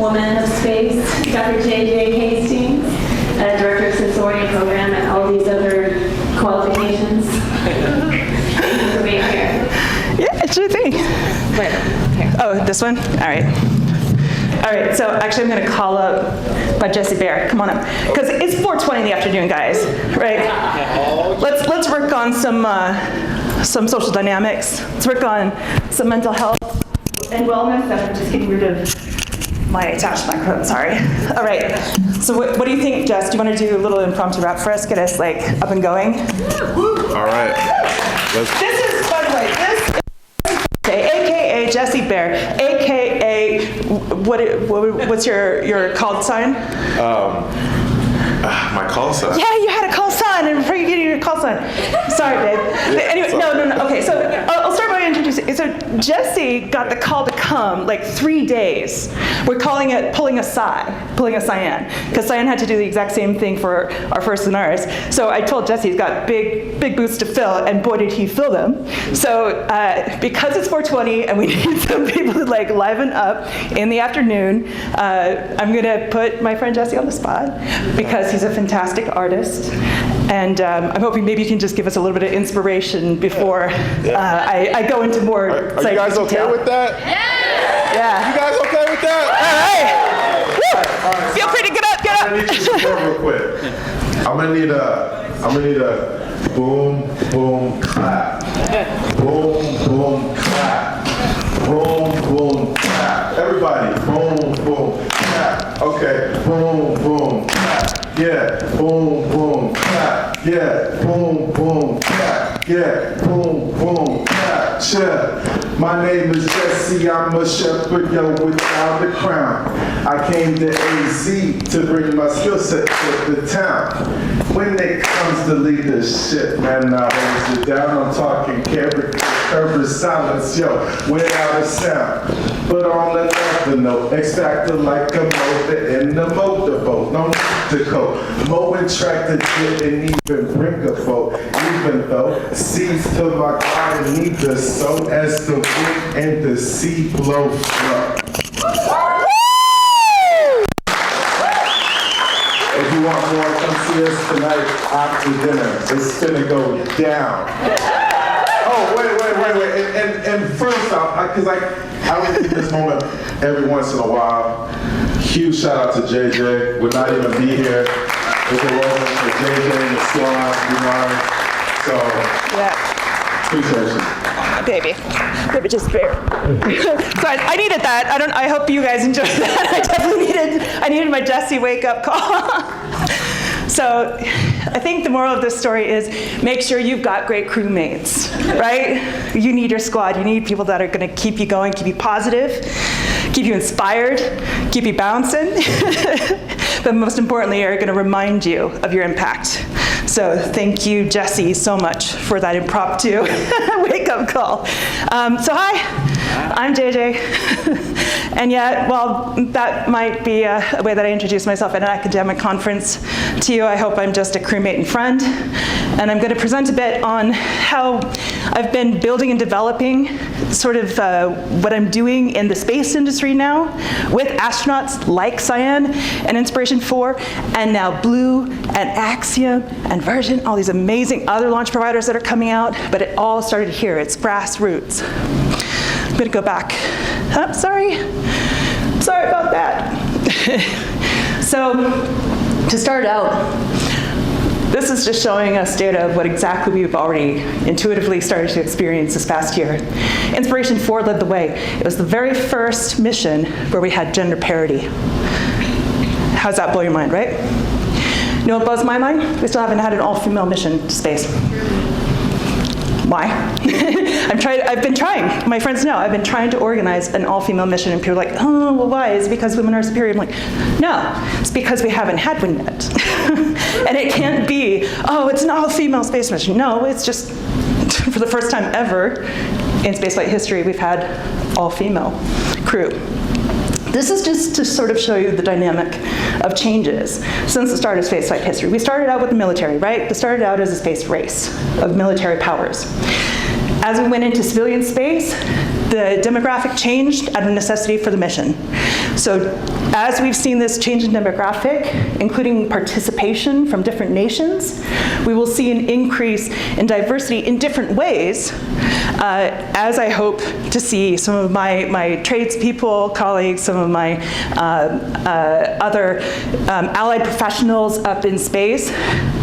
woman of space, Dr. J.J. Hastings, Director of Sensorium Program, and all these other qualifications. Thank you for being here. Yeah, sure thing. Wait, here. Oh, this one? All right. All right, so actually I'm going to call up my Jesse Bear. Come on up. Because it's 4:20 in the afternoon, guys, right? Let's work on some social dynamics. Let's work on some mental health and wellness. I'm just getting rid of my attached microphone, sorry. All right, so what do you think, Jess? Do you want to do a little impromptu rap for us? Get us like up and going? All right. This is, by the way, this is AKA Jesse Bear, AKA, what's your call sign? My call sign. Yeah, you had a call sign, and before you get your call sign. Sorry, babe. Anyway, no. Okay, so I'll start by introducing. So Jesse got the call to come like 3 days. We're calling it pulling a cyan, because cyan had to do the exact same thing for our first and ours. So I told Jesse he's got big boots to fill, and boy did he fill them. So because it's 4:20 and we need some people to like liven up in the afternoon, I'm gonna put my friend Jesse on the spot because he's a fantastic artist, and I'm hoping maybe you can just give us a little bit of inspiration before I go into more. Are you guys okay with that? Yeah. You guys okay with that? All right. Feel free to get up. I need you to support real quick. I'm gonna need a boom, boom, clap. Boom, boom, clap. Boom, boom, clap. Everybody, boom, boom, clap. Okay, boom, boom, clap. Yeah, boom, boom, clap. Yeah, boom, boom, clap. Yeah, boom, boom, clap. Yeah. My name is Jesse, I'm a shepherd, yo, without the crown. I came to AZ to bring my skill set to the town. When it comes to leadership, man, I hold it down. I'm talking character silence, yo, without a sound. But on another note, X factor like a motor in the motorboat. No need to coat. Mowing tractor didn't even bring a boat, even though seeds to my garden need to sow as the wind and the sea blow slow. If you want more, come see us tonight after dinner. It's gonna go down. Oh, wait. And first off, because I would take this moment every once in a while. Huge shout out to JJ. Would not even be here if it wasn't for JJ and the squad, So, Yeah. appreciate you. Baby just fair. So I needed that. I hope you guys enjoyed that. I definitely needed my Jesse wake up call. So I think the moral of this story is make sure you've got great crewmates, right? You need your squad. You need people that are going to keep you going, keep you positive, keep you inspired, keep you bouncing, but most importantly are going to remind you of your impact. So thank you, Jesse, so much for that impromptu wake-up call. So hi, I'm JJ. And yet, well, that might be a way that I introduce myself at an academic conference to you. I hope I'm just a crewmate and friend. And I'm going to present a bit on how I've been building and developing sort of what I'm doing in the space industry now with astronauts like Cyan and Inspiration 4, and now Blue and Axiom and Virgin, all these amazing other launch providers that are coming out, but it all started here. It's grassroots. I'm going to go back. Oh, sorry about that. So to start out, this is just showing us data of what exactly we've already intuitively started to experience this past year. Inspiration 4 led the way. It was the very first mission where we had gender parity. How's that blow your mind, right? You know what blows my mind? We still haven't had an all-female mission to space. Why? I've been trying. My friends know. I've been trying to organize an all-female mission, and people are like, oh, well, why? Is it because women are superior? I'm like, no, it's because we haven't had one yet. And it can't be, oh, it's an all-female space mission. No, it's just, for the first time ever in spaceflight history, we've had all-female crew. This is just to sort of show you the dynamic of changes since the start of spaceflight history. We started out with the military, right? We started out as a space race of military powers. As we went into civilian space, the demographic changed out of necessity for the mission. So as we've seen this change in demographic, including participation from different nations, we will see an increase in diversity in different ways, as I hope to see some of my tradespeople colleagues, some of my other allied professionals up in space.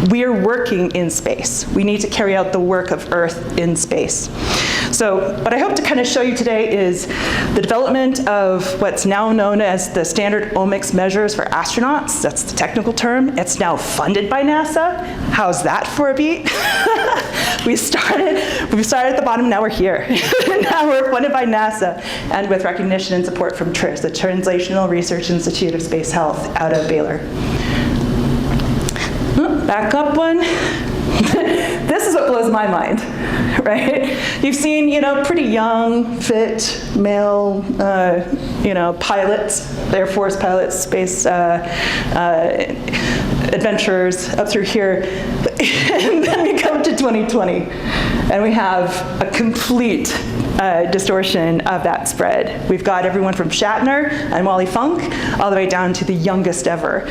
We are working in space. We need to carry out the work of Earth in space. So what I hope to kind of show you today is the development of what's now known as the standard omics measures for astronauts. That's the technical term. It's now funded by NASA. How's that for a beat? we started at the bottom, now we're here. Now we're funded by NASA and with recognition and support from TRIS, the Translational Research Institute of Space Health out of Baylor. Back up one. This is what blows my mind, right? You've seen, pretty young, fit, male, pilots, Air Force pilots, space adventurers up through here. And then we come to 2020, and we have a complete distortion of that spread. We've got everyone from Shatner and Wally Funk all the way down to the youngest ever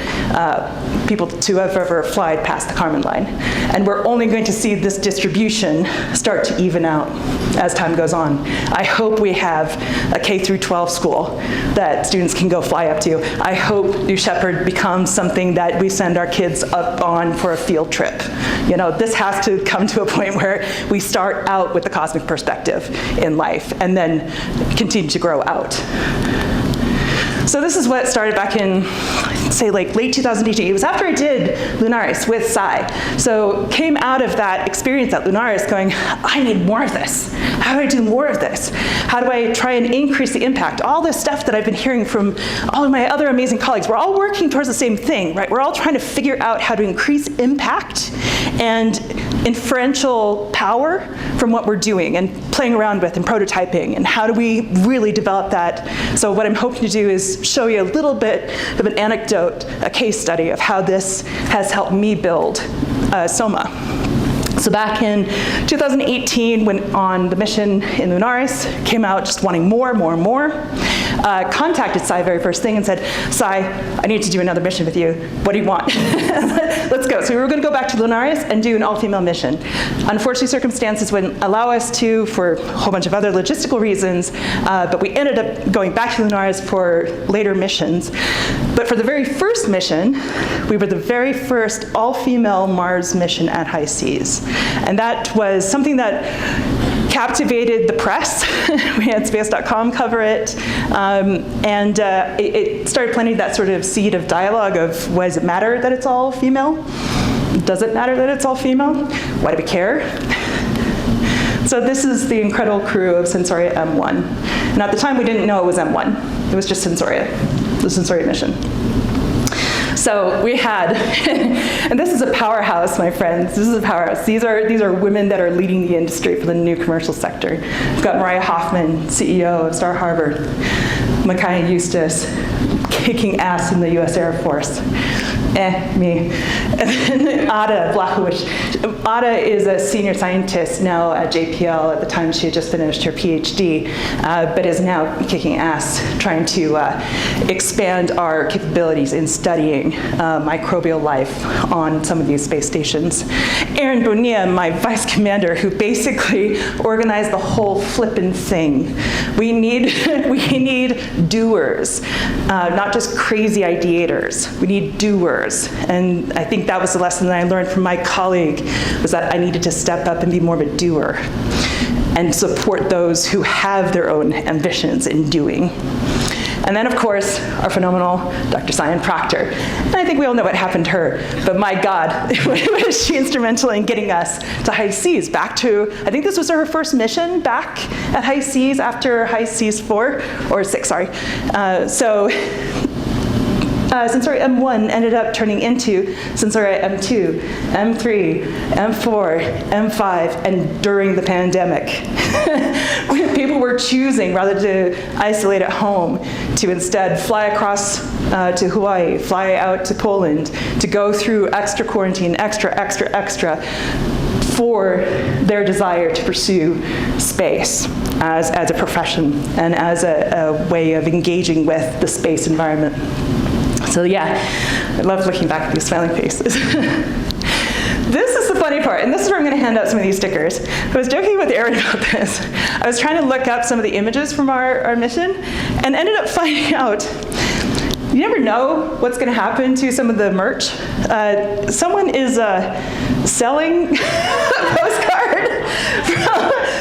people to have ever flied past the Kármán line. And we're only going to see this distribution start to even out as time goes on. I hope we have a K through 12 school that students can go fly up to. I hope New Shepard becomes something that we send our kids up on for a field trip. This has to come to a point where we start out with the cosmic perspective in life and then continue to grow out. So this is what started back in, say, like late 2018. It was after I did Lunaris with Sai. So came out of that experience at Lunaris going, I need more of this. How do I do more of this? How do I try and increase the impact? All this stuff that I've been hearing from all of my other amazing colleagues, we're all working towards the same thing, right? We're all trying to figure out how to increase impact and inferential power from what we're doing and playing around with and prototyping, and how do we really develop that? So what I'm hoping to do is show you a little bit of an anecdote, a case study of how this has helped me build SOMA. So back in 2018, when on the mission in Lunaris, came out just wanting more. Contacted Sai very first thing and said, Sai, I need to do another mission with you. What do you want? Let's go. So we were going to go back to Lunaris and do an all-female mission. Unfortunately, circumstances wouldn't allow us to for a whole bunch of other logistical reasons, but we ended up going back to Lunaris for later missions. But for the very first mission, we were the very first all-female Mars mission at high seas. And that was something that captivated the press. We had space.com cover it. It started planting that sort of seed of dialogue of, why does it matter that it's all female? Does it matter that it's all female? Why do we care? So this is the incredible crew of Sensoria M1. And at the time, we didn't know it was M1. It was just Sensoria, the Sensoria mission. So we had, and this is a powerhouse, my friends. This is a powerhouse. These are women that are leading the industry for the new commercial sector. We've got Mariah Hoffman, CEO of Star Harbor, Micaiah Eustace, kicking ass in the U.S. Air Force. Me. And then Ada Blachowicz. Ada is a senior scientist now at JPL. At the time, she had just finished her PhD, but is now kicking ass, trying to expand our capabilities in studying microbial life on some of these space stations. Aaron Bonilla, my vice commander, who basically organized the whole flippin' thing. We need doers, not just crazy ideators. We need doers. And I think that was the lesson that I learned from my colleague, was that I needed to step up and be more of a doer and support those who have their own ambitions in doing. And then, of course, our phenomenal Dr. Cyan Proctor. And I think we all know what happened to her, but my God, was she instrumental in getting us to high seas, back to, I think this was her first mission back at high seas after high seas 4, or 6, sorry. Sensoria M1 ended up turning into Sensoria M2, M3, M4, M5, and during the pandemic. People were choosing, rather to isolate at home, to instead fly across to Hawaii, fly out to Poland, to go through extra quarantine, extra, for their desire to pursue space as a profession and as a way of engaging with the space environment. So yeah, I love looking back at these smiling faces. This is the funny part, and this is where I'm going to hand out some of these stickers. I was joking with Aaron about this. I was trying to look up some of the images from our mission and ended up finding out you never know what's going to happen to some of the merch. Someone is selling a postcard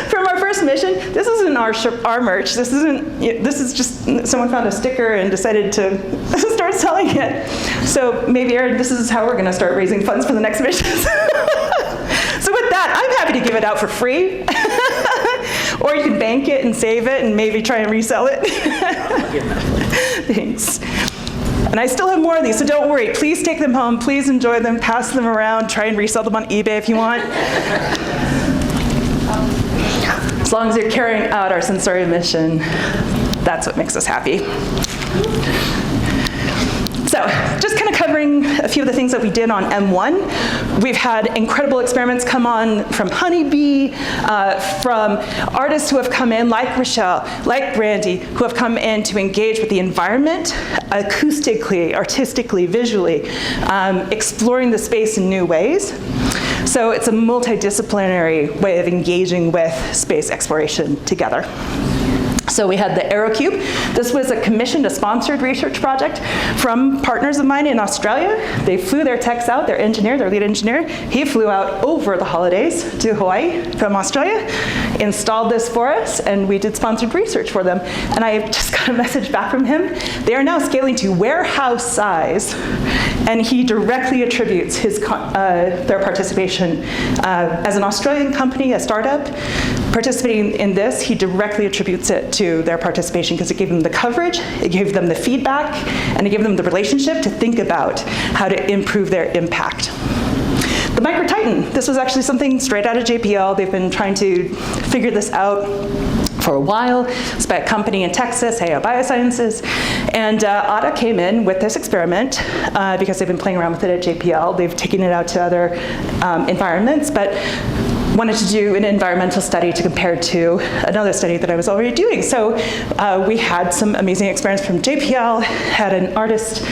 from our first mission. This isn't our merch. This is just someone found a sticker and decided to start selling it. So maybe, Aaron, this is how we're going to start raising funds for the next missions. So with that, I'm happy to give it out for free. Or you can bank it and save it and maybe try and resell it. Thanks. And I still have more of these, so don't worry. Please take them home. Please enjoy them. Pass them around. Try and resell them on eBay if you want. As long as you're carrying out our sensorium mission, that's what makes us happy. So just kind of covering a few of the things that we did on M1. We've had incredible experiments come on from Honeybee, from artists who have come in, like Rochelle, like Brandy, who have come in to engage with the environment, acoustically, artistically, visually, exploring the space in new ways. So it's a multidisciplinary way of engaging with space exploration together. So we had the AeroCube. This was a commissioned, a sponsored research project from partners of mine in Australia. They flew their techs out, their engineer, their lead engineer. He flew out over the holidays to Hawaii from Australia, installed this for us, and we did sponsored research for them. And I just got a message back from him. They are now scaling to warehouse size, and he directly attributes their participation as an Australian company, a startup, participating in this. He directly attributes it to their participation because it gave them the coverage, it gave them the feedback, and it gave them the relationship to think about how to improve their impact. The Micro Titan, this was actually something straight out of JPL. They've been trying to figure this out for a while. It's by a company in Texas, AO Biosciences. And ATA came in with this experiment because they've been playing around with it at JPL. They've taken it out to other environments, but wanted to do an environmental study to compare to another study that I was already doing. So we had some amazing experience from JPL, had an artist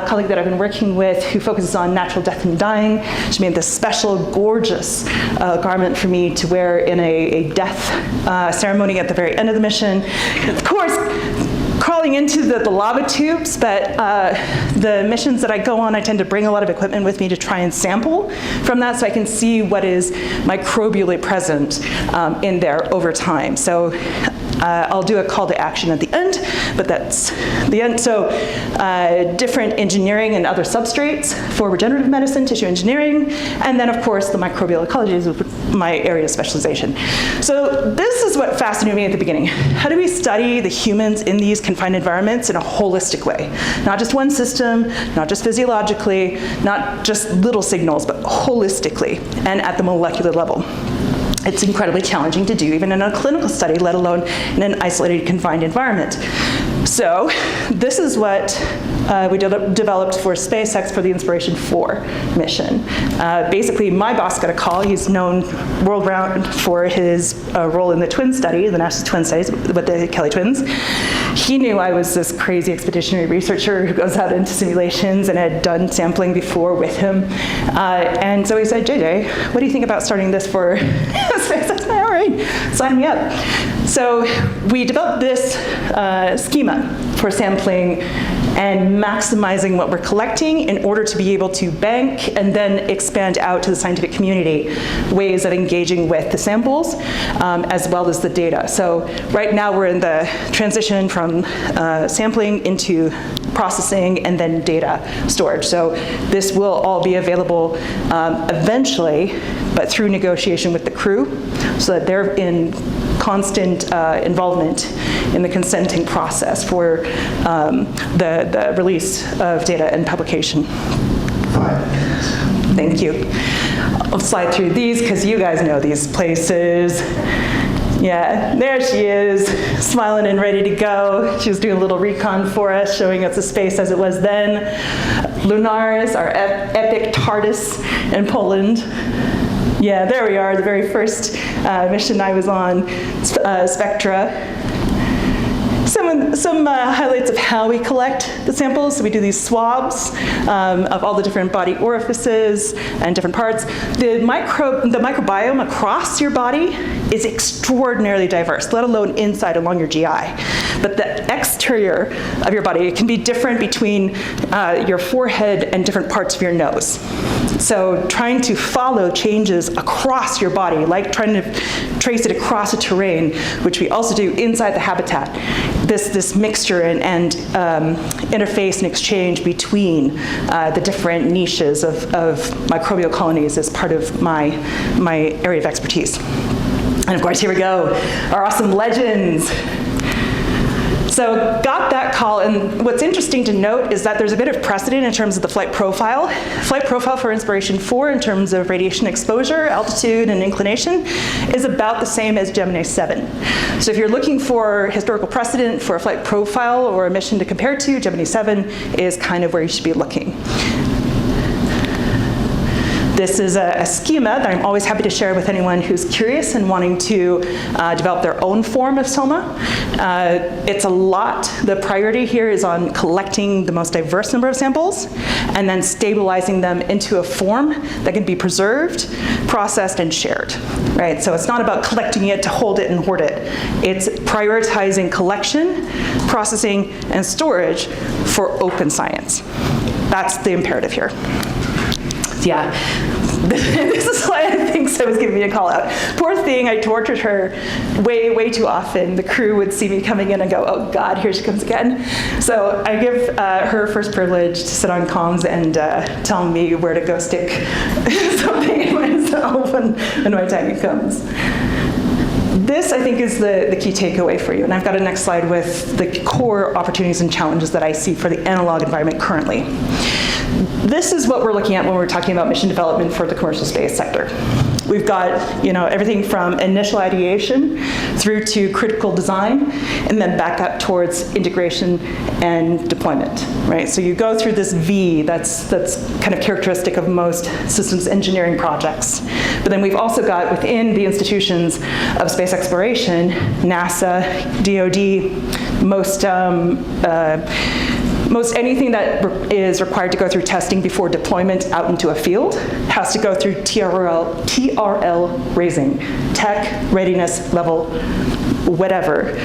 colleague that I've been working with who focuses on natural death and dying. She made this special, gorgeous garment for me to wear in a death ceremony at the very end of the mission. Of course, crawling into the lava tubes, but the missions that I go on, I tend to bring a lot of equipment with me to try and sample from that so I can see what is microbially present in there over time. So I'll do a call to action at the end, but that's the end. So different engineering and other substrates for regenerative medicine, tissue engineering, and then of course the microbial ecology is my area of specialization. So this is what fascinated me at the beginning. How do we study the humans in these confined environments in a holistic way? Not just one system, not just physiologically, not just little signals, but holistically and at the molecular level. It's incredibly challenging to do even in a clinical study, let alone in an isolated, confined environment. So this is what we developed for SpaceX for the Inspiration 4 mission. Basically, my boss got a call. He's known world-round for his role in the twin study, the NASA twin studies with the Kelly twins. He knew I was this crazy expeditionary researcher who goes out into simulations and had done sampling before with him. And so he said, JJ, what do you think about starting this for SpaceX? All right, sign me up. So we developed this schema for sampling and maximizing what we're collecting in order to be able to bank and then expand out to the scientific community ways of engaging with the samples as well as the data. So right now we're in the transition from sampling into processing and then data storage. So this will all be available eventually, but through negotiation with the crew so that they're in constant involvement in the consenting process for the release of data and publication. 5 minutes. Thank you. I'll slide through these because you guys know these places. Yeah, there she is, smiling and ready to go. She was doing a little recon for us, showing us the space as it was then. Lunaris, our epic TARDIS in Poland. Yeah, there we are, the very first mission I was on, Spectra. Some highlights of how we collect the samples. So we do these swabs of all the different body orifices and different parts. The microbiome across your body is extraordinarily diverse, let alone inside along your GI. But the exterior of your body, it can be different between your forehead and different parts of your nose. So trying to follow changes across your body, like trying to trace it across a terrain, which we also do inside the habitat, this mixture and interface and exchange between the different niches of microbial colonies is part of my area of expertise. And of course, here we go, our awesome legends. So got that call, and what's interesting to note is that there's a bit of precedent in terms of the flight profile. Flight profile for Inspiration 4 in terms of radiation exposure, altitude, and inclination is about the same as Gemini 7. So if you're looking for historical precedent for a flight profile or a mission to compare to, Gemini 7 is kind of where you should be looking. This is a schema that I'm always happy to share with anyone who's curious and wanting to develop their own form of SOMA. It's a lot. The priority here is on collecting the most diverse number of samples and then stabilizing them into a form that can be preserved, processed, and shared. Right? So it's not about collecting it to hold it and hoard it. It's prioritizing collection, processing, and storage for open science. That's the imperative here. Yeah, this is why I think so was giving me a call out. Poor thing, I tortured her way too often. The crew would see me coming in and go, oh God, here she comes again. So I give her first privilege to sit on comms and tell me where to go stick something in myself when my time comes. This, I think, is the key takeaway for you. And I've got a next slide with the core opportunities and challenges that I see for the analog environment currently. This is what we're looking at when we're talking about mission development for the commercial space sector. We've got everything from initial ideation through to critical design, and then back up towards integration and deployment, right? So you go through this V that's kind of characteristic of most systems engineering projects. But then we've also got within the institutions of space exploration, NASA, DoD, most anything that is required to go through testing before deployment out into a field has to go through TRL raising, tech readiness level, whatever.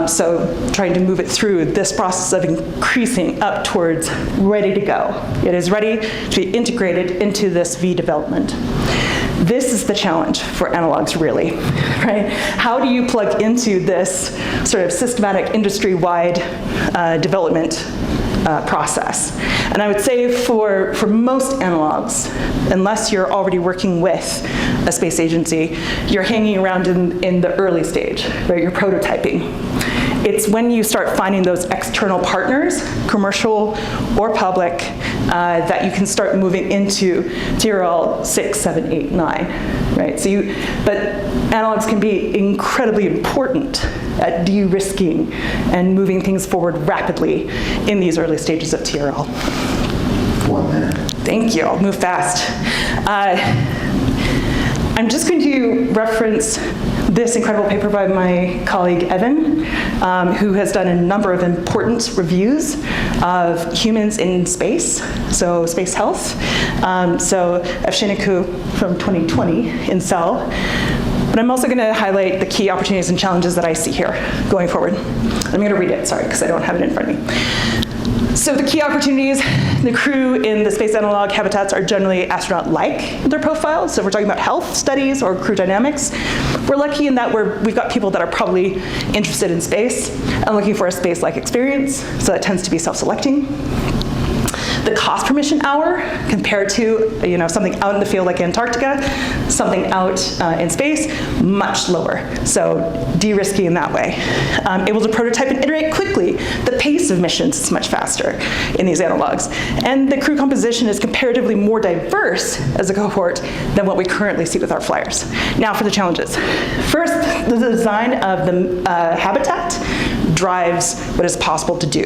So trying to move it through this process of increasing up towards ready to go. It is ready to be integrated into this V development. This is the challenge for analogs, really, right? How do you plug into this sort of systematic industry-wide development process? And I would say for most analogs, unless you're already working with a space agency, you're hanging around in the early stage, right? You're prototyping. It's when you start finding those external partners, commercial or public, that you can start moving into TRL 6, 7, 8, 9, right? But analogs can be incredibly important at de-risking and moving things forward rapidly in these early stages of TRL. 1 minute. Thank you, I'll move fast. I'm just going to reference this incredible paper by my colleague Evan, who has done a number of important reviews of humans in space, so space health. So Evsheniku from 2020 in Cell. But I'm also going to highlight the key opportunities and challenges that I see here going forward. I'm going to read it, sorry, because I don't have it in front of me. So the key opportunities, the crew in the space analog habitats are generally astronaut-like in their profiles. So if we're talking about health studies or crew dynamics, we're lucky in that we've got people that are probably interested in space and looking for a space-like experience. So that tends to be self-selecting. The cost per mission hour compared to something out in the field like Antarctica, something out in space, much lower. So de-risking in that way. Able to prototype and iterate quickly. The pace of missions is much faster in these analogs. And the crew composition is comparatively more diverse as a cohort than what we currently see with our flyers. Now for the challenges. First, the design of the habitat. drives what is possible to do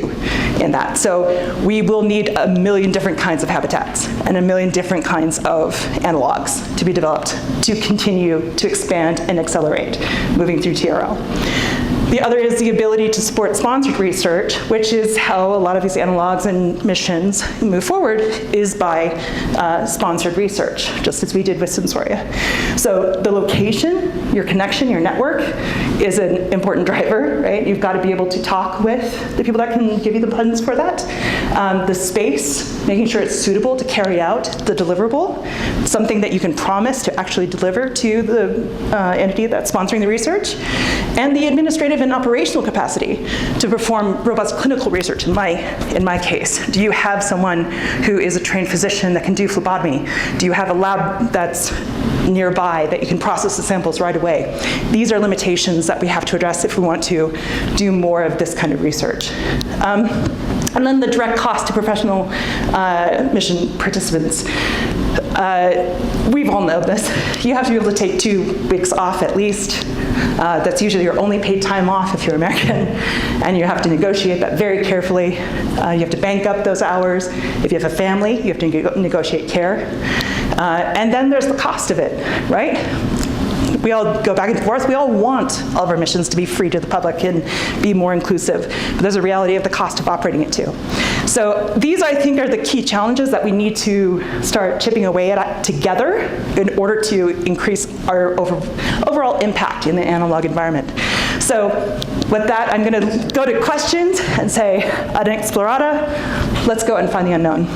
in that. So we will need a million different kinds of habitats and a million different kinds of analogs to be developed to continue to expand and accelerate moving through TRL. The other is the ability to support sponsored research, which is how a lot of these analogs and missions move forward, is by sponsored research, just as we did with Sensoria. So the location, your connection, your network is an important driver, right? You've got to be able to talk with the people that can give you the funds for that. The space, making sure it's suitable to carry out the deliverable, something that you can promise to actually deliver to the entity that's sponsoring the research, and the administrative and operational capacity to perform robust clinical research in my case. Do you have someone who is a trained physician that can do phlebotomy? Do you have a lab that's nearby that you can process the samples right away? These are limitations that we have to address if we want to do more of this kind of research. And then the direct cost to professional mission participants. We've all known this. You have to be able to take 2 weeks off at least. That's usually your only paid time off if you're American, and you have to negotiate that very carefully. You have to bank up those hours. If you have a family, you have to negotiate care. And then there's the cost of it, right? We all go back and forth. We all want all of our missions to be free to the public and be more inclusive. But there's a reality of the cost of operating it too. So these, I think, are the key challenges that we need to start chipping away at together in order to increase our overall impact in the analog environment. So with that, I'm going to go to questions and say, ad explorata, let's go and find the unknown.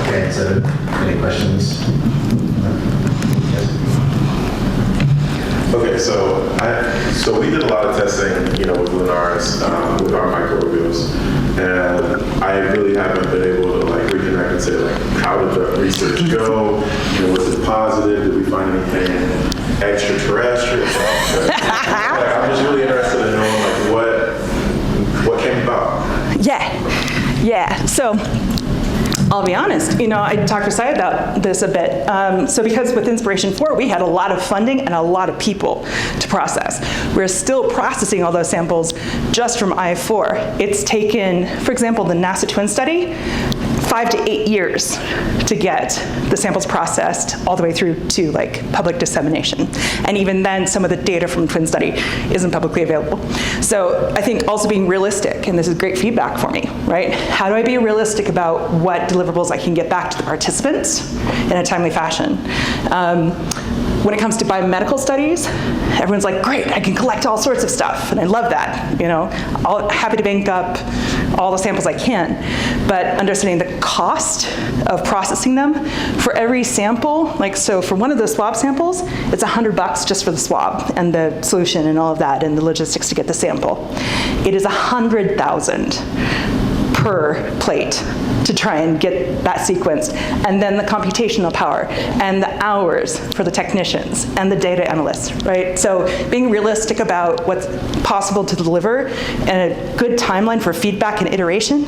Okay, so any questions? Okay, so we did a lot of testing, with Lunars, with our microbials, and I really haven't been able to reconnect and say how did the research go? Was it positive? Did we find anything extraterrestrial? I'm just really interested in knowing what came about. Yeah. So I'll be honest, I talked to Sai about this a bit. So because with Inspiration 4, we had a lot of funding and a lot of people to process. We're still processing all those samples just from I-4. It's taken, for example, the NASA Twin study, 5 to 8 years to get the samples processed all the way through to public dissemination. And even then, some of the data from Twin study isn't publicly available. So I think also being realistic, and this is great feedback for me, right? How do I be realistic about what deliverables I can get back to the participants in a timely fashion? When it comes to biomedical studies, everyone's like, great, I can collect all sorts of stuff, and I love that. I'm happy to bank up all the samples I can, but understanding the cost of processing them for every sample, so for one of those swab samples, it's $100 just for the swab and the solution and all of that and the logistics to get the sample. It is $100,000 per plate to try and get that sequenced, and then the computational power and the hours for the technicians and the data analysts, right? So being realistic about what's possible to deliver and a good timeline for feedback and iteration,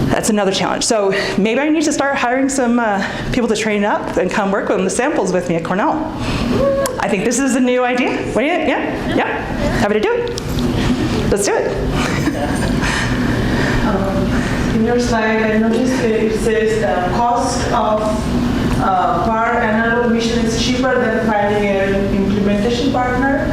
that's another challenge. So maybe I need to start hiring some people to train up and come work on the samples with me at Cornell. I think this is a new idea. What do you think? Yeah? Happy to do it. Let's do it. In your slide, I noticed it says the cost of per analog mission is cheaper than finding an implementation partner.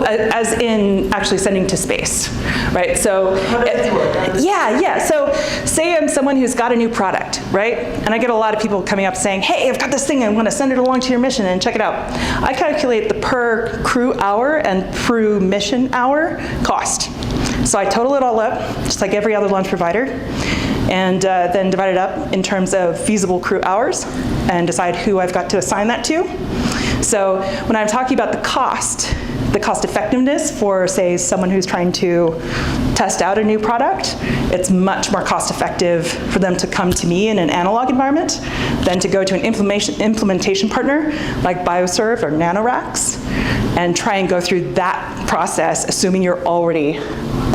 As in actually sending to space, right? So, How does it work? Yeah. So say I'm someone who's got a new product, right? And I get a lot of people coming up saying, hey, I've got this thing, I want to send it along to your mission and check it out. I calculate the per crew hour and per mission hour cost. So I total it all up, just like every other launch provider, and then divide it up in terms of feasible crew hours and decide who I've got to assign that to. So when I'm talking about the cost effectiveness for, say, someone who's trying to test out a new product, it's much more cost effective for them to come to me in an analog environment than to go to an implementation partner like BioServe or NanoRacks and try and go through that process, assuming you're already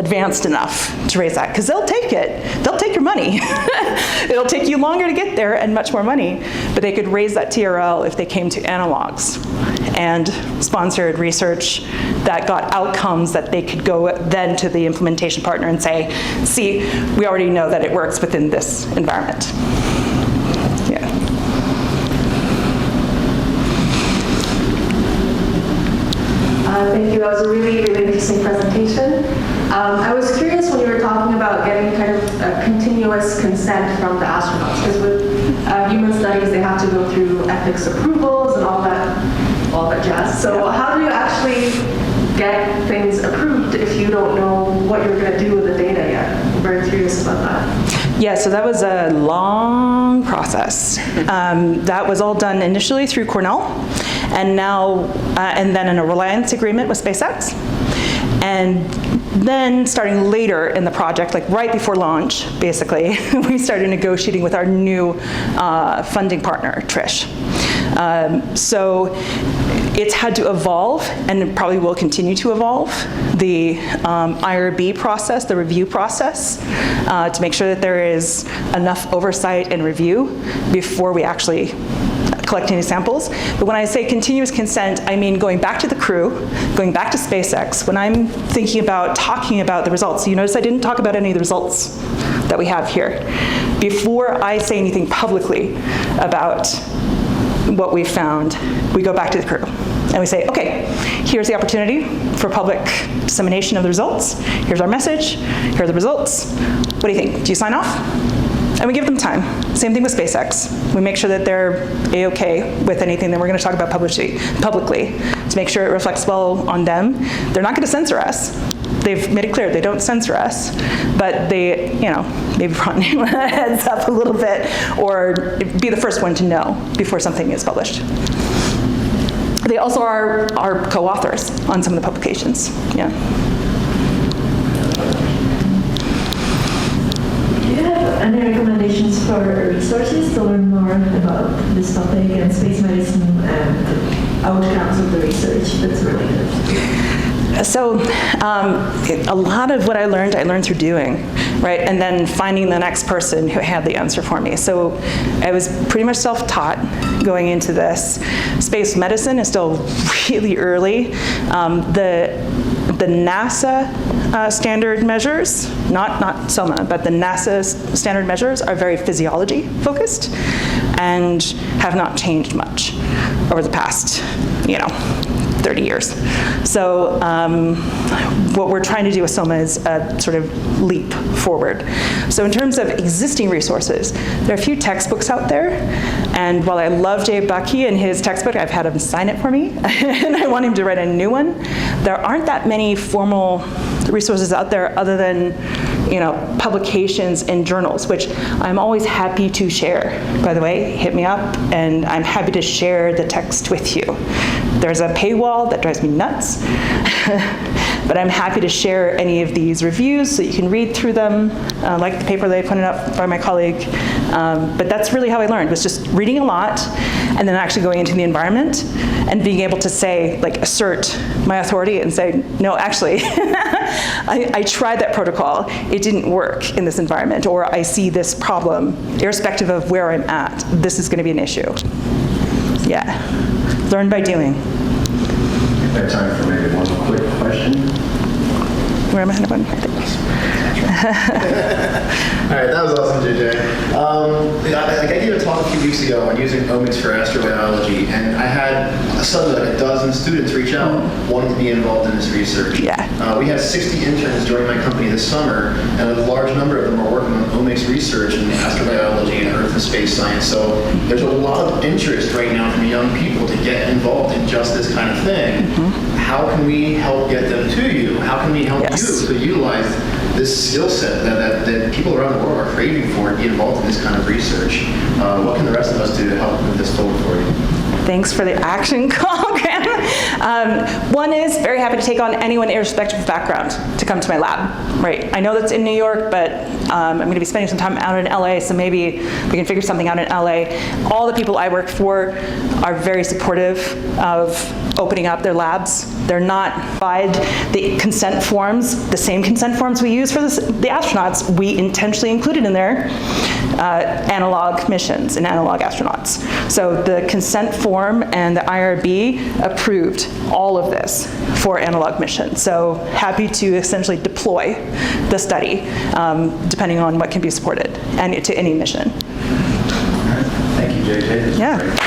advanced enough to raise that, because they'll take it. They'll take your money. It'll take you longer to get there and much more money, but they could raise that TRL if they came to analogs and sponsored research that got outcomes that they could go then to the implementation partner and say, see, we already know that it works within this environment. Yeah. Thank you. That was a really, really interesting presentation. I was curious when you were talking about getting kind of a continuous consent from the astronauts, because with human studies, they have to go through ethics approvals and all that jazz. So how do you actually get things approved if you don't know what you're going to do with the data yet? I'm very curious about that. Yeah, so that was a long process. That was all done initially through Cornell, and now, and then in a reliance agreement with SpaceX. And then starting later in the project, like right before launch, basically, we started negotiating with our new funding partner, Trish. So it's had to evolve, and it probably will continue to evolve, the IRB process, the review process, to make sure that there is enough oversight and review before we actually collect any samples. But when I say continuous consent, I mean going back to the crew, going back to SpaceX. When I'm thinking about talking about the results, you notice I didn't talk about any of the results that we have here. Before I say anything publicly about what we found, we go back to the crew and we say, okay, here's the opportunity for public dissemination of the results. Here's our message. Here are the results. What do you think? Do you sign off? And we give them time. Same thing with SpaceX. We make sure that they're A-okay with anything that we're going to talk about publicly to make sure it reflects well on them. They're not going to censor us. They've made it clear they don't censor us, but they, maybe prompt you a heads up a little bit, or be the first one to know before something is published. They also are co-authors on some of the publications. Yeah. Do you have any recommendations for resources to learn more about this topic and space medicine and the outcomes of the research that's related? So a lot of what I learned through doing, right? And then finding the next person who had the answer for me. So I was pretty much self-taught going into this. Space medicine is still really early. The NASA standard measures, not SOMA, but the NASA standard measures are very physiology focused and have not changed much over the past, 30 years. So what we're trying to do with SOMA is a sort of leap forward. So in terms of existing resources, there are a few textbooks out there, and while I love Jay Bucky and his textbook, I've had him sign it for me, and I want him to write a new one. There aren't that many formal resources out there other than publications and journals, which I'm always happy to share. By the way, hit me up, and I'm happy to share the text with you. There's a paywall that drives me nuts, but I'm happy to share any of these reviews so you can read through them, like the paper that I pointed out by my colleague. But that's really how I learned, was just reading a lot and then actually going into the environment and being able to say, assert my authority and say, no, actually, I tried that protocol. It didn't work in this environment, or I see this problem, irrespective of where I'm at. This is going to be an issue. Yeah. Learn by doing. I have time for maybe one quick question. Where am I? All right, that was awesome, JJ. I gave a talk a few weeks ago on using omics for astrobiology, and I had suddenly a dozen students reach out wanting to be involved in this research. Yeah. We had 60 interns join my company this summer, and a large number of them are working on omics research in astrobiology and Earth and space science. So there's a lot of interest right now from young people to get involved in just this kind of thing. How can we help get them to you? How can we help you to utilize this skill set that people around the world are craving for and be involved in this kind of research? What can the rest of us do to help move this forward for you? Thanks for the action call, Graham. One is very happy to take on anyone irrespective of background to come to my lab, right? I know that's in New York, but I'm going to be spending some time out in LA, so maybe we can figure something out in LA. All the people I work for are very supportive of opening up their labs. They're not by the consent forms, the same consent forms we use for the astronauts, we intentionally included in there analog missions and analog astronauts. So the consent form and the IRB approved all of this for analog missions. So happy to essentially deploy the study depending on what can be supported and to any mission. Thank you, JJ. This was Yeah. great.